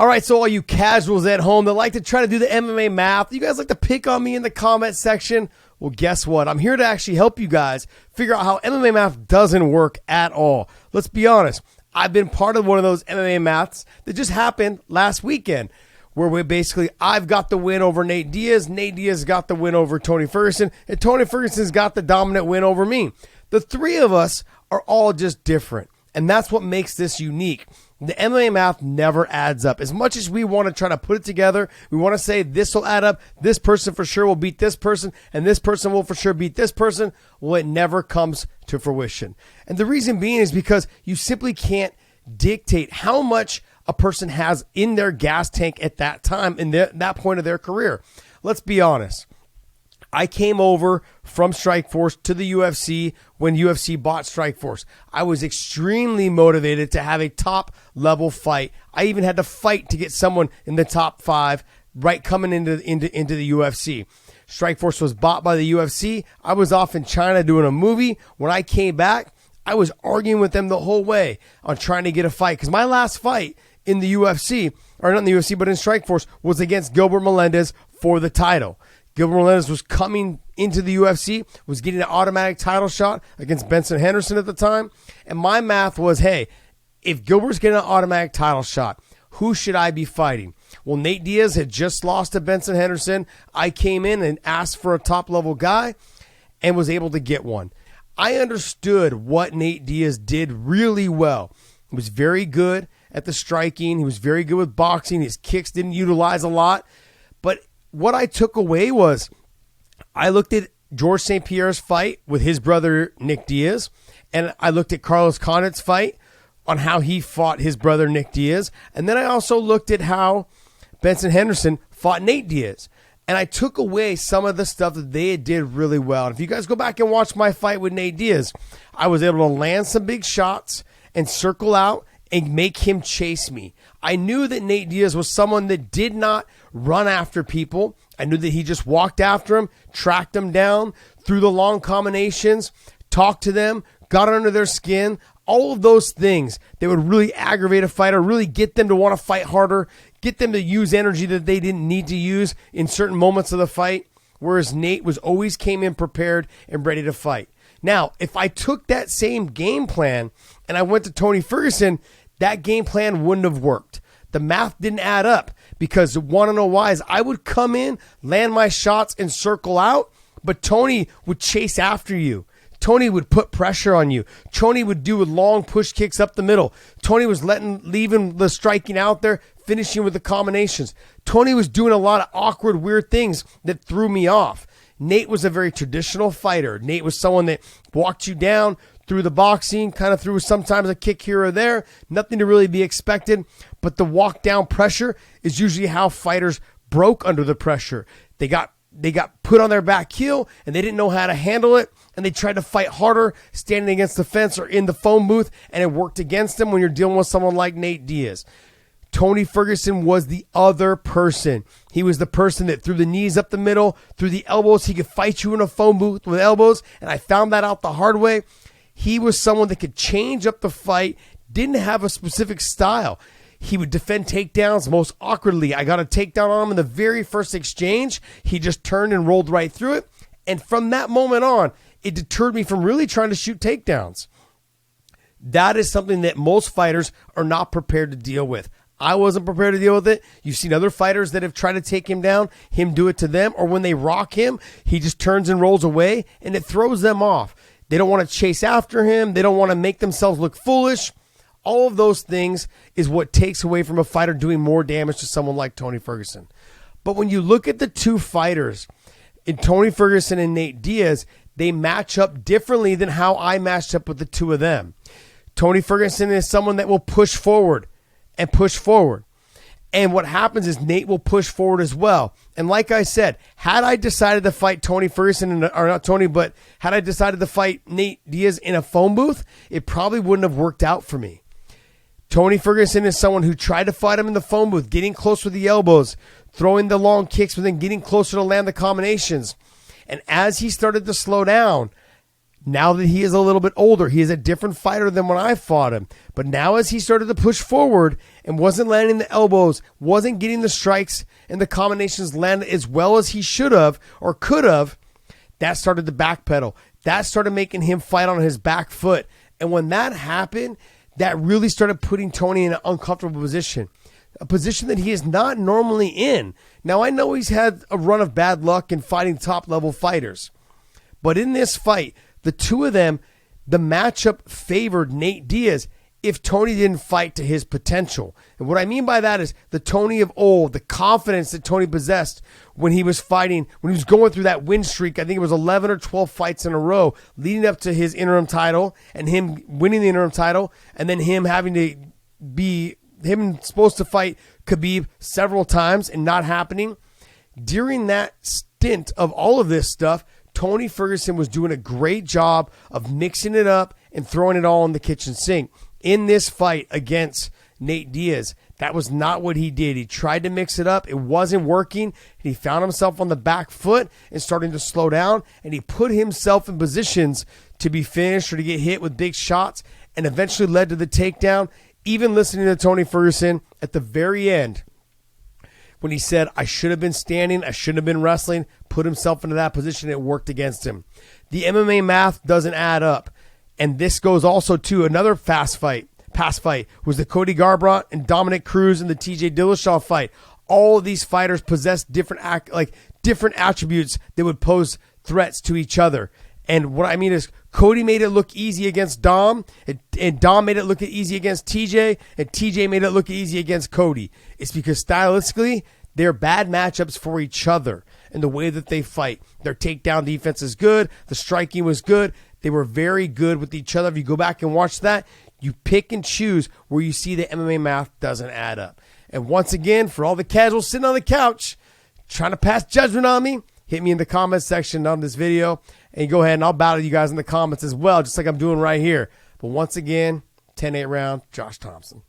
All right, so all you casuals at home that like to try to do the MMA math, you guys like to pick on me in the comment section. Well, guess what? I'm here to actually help you guys figure out how MMA math doesn't work at all. Let's be honest. I've been part of one of those MMA maths that just happened last weekend, where I've got the win over Nate Diaz. Nate Diaz got the win over Tony Ferguson, and Tony Ferguson's got the dominant win over me. The three of us are all just different, and that's what makes this unique. The MMA math never adds up. As much as we want to try to put it together, we want to say this will add up, this person for sure will beat this person, and this person will for sure beat this person. Well, it never comes to fruition. And the reason being is because you simply can't dictate how much a person has in their gas tank at that time, in that point of their career. Let's be honest. I came over from Strikeforce to the UFC when UFC bought Strikeforce. I was extremely motivated to have a top level fight. I even had to fight to get someone in the top 5 right coming into the UFC. Strikeforce was bought by the UFC. I was off in China doing a movie. When I came back, I was arguing with them the whole way on trying to get a fight, because my last fight in the UFC, or not in the UFC, but in Strikeforce, was against Gilbert Melendez for the title. Gilbert Melendez was coming into the UFC, was getting an automatic title shot against Benson Henderson at the time. And my math was, hey, if Gilbert's getting an automatic title shot, who should I be fighting? Well, Nate Diaz had just lost to Benson Henderson. I came in and asked for a top-level guy and was able to get one. I understood what Nate Diaz did really well. He was very good at the striking. He was very good with boxing. His kicks didn't utilize a lot. But what I took away was I looked at George St. Pierre's fight with his brother Nick Diaz, and I looked at Carlos Condit's fight on how he fought his brother Nick Diaz, and then I also looked at how Benson Henderson fought Nate Diaz, and I took away some of the stuff that they did really well. And if you guys go back and watch my fight with Nate Diaz, I was able to land some big shots and circle out and make him chase me. I knew that Nate Diaz was someone that did not run after people. I knew that he just walked after him, tracked them down, threw the long combinations, talked to them, got under their skin. All of those things that would really aggravate a fighter, really get them to want to fight harder, get them to use energy that they didn't need to use in certain moments of the fight, whereas Nate always came in prepared and ready to fight. Now, if I took that same game plan and I went to Tony Ferguson, that game plan wouldn't have worked. The math didn't add up, because want to know why is I would come in, land my shots, and circle out, but Tony would chase after you. Tony would put pressure on you. Tony would do long push kicks up the middle. Tony was leaving the striking out there, finishing with the combinations. Tony was doing a lot of awkward, weird things that threw me off. Nate was a very traditional fighter. Nate was someone that walked you down through the boxing, kind of threw sometimes a kick here or there, nothing to really be expected. But the walk down pressure is usually how fighters broke under the pressure. They got put on their back heel and they didn't know how to handle it, and they tried to fight harder standing against the fence or in the phone booth, and it worked against them when you're dealing with someone like Nate Diaz. Tony Ferguson was the other person. He was the person that threw the knees up the middle, threw the elbows. He could fight you in a phone booth with elbows, and I found that out the hard way. He was someone that could change up the fight, didn't have a specific style. He would defend takedowns most awkwardly. I got a takedown on him in the very first exchange. He just turned and rolled right through it. And from that moment on, it deterred me from really trying to shoot takedowns. That is something that most fighters are not prepared to deal with. I wasn't prepared to deal with it. You've seen other fighters that have tried to take him down, him do it to them, or when they rock him, he just turns and rolls away, and it throws them off. They don't want to chase after him. They don't want to make themselves look foolish. All of those things is what takes away from a fighter doing more damage to someone like Tony Ferguson. But when you look at the two fighters, in Tony Ferguson and Nate Diaz, they match up differently than how I matched up with the two of them. Tony Ferguson is someone that will push forward and push forward. And what happens is Nate will push forward as well. And like I said, had I decided to fight Tony Ferguson, or not Tony, but had I decided to fight Nate Diaz in a phone booth, it probably wouldn't have worked out for me. Tony Ferguson is someone who tried to fight him in the phone booth, getting close with the elbows, throwing the long kicks, but then getting closer to land the combinations. And as he started to slow down, Now that he is a little bit older, he is a different fighter than when I fought him. But now as he started to push forward and wasn't landing the elbows, wasn't getting the strikes and the combinations landed as well as he should have or could have, that started to backpedal. That started making him fight on his back foot. And when that happened, that really started putting Tony in an uncomfortable position. A position that he is not normally in. Now, I know he's had a run of bad luck in fighting top-level fighters. But in this fight, the two of them, the matchup favored Nate Diaz if Tony didn't fight to his potential. And what I mean by that is the Tony of old, the confidence that Tony possessed when he was fighting, when he was going through that win streak. I think it was 11 or 12 fights in a row leading up to his interim title and him winning the interim title, and then him having to be, him supposed to fight Khabib several times and not happening. During that stint of all of this stuff, Tony Ferguson was doing a great job of mixing it up and throwing it all in the kitchen sink. In this fight against Nate Diaz, that was not what he did. He tried to mix it up. It wasn't working. And he found himself on the back foot and starting to slow down. And he put himself in positions to be finished or to get hit with big shots and eventually led to the takedown. Even listening to Tony Ferguson at the very end, when he said, I should have been standing, I shouldn't have been wrestling, put himself into that position, it worked against him. The MMA math doesn't add up. And this goes also to another past fight, was the Cody Garbrandt and Dominic Cruz and the TJ Dillashaw fight. All of these fighters possess different attributes that would pose threats to each other. And what I mean is Cody made it look easy against Dom, and Dom made it look easy against TJ, and TJ made it look easy against Cody. It's because stylistically, they're bad matchups for each other and the way that they fight. Their takedown defense is good. The striking was good. They were very good with each other. If you go back and watch that, you pick and choose where you see the MMA math doesn't add up. And once again, for all the casuals sitting on the couch trying to pass judgment on me, hit me in the comments section on this video. And go ahead and I'll battle you guys in the comments as well, just like I'm doing right here. But once again, 10-8 round, Josh Thomson.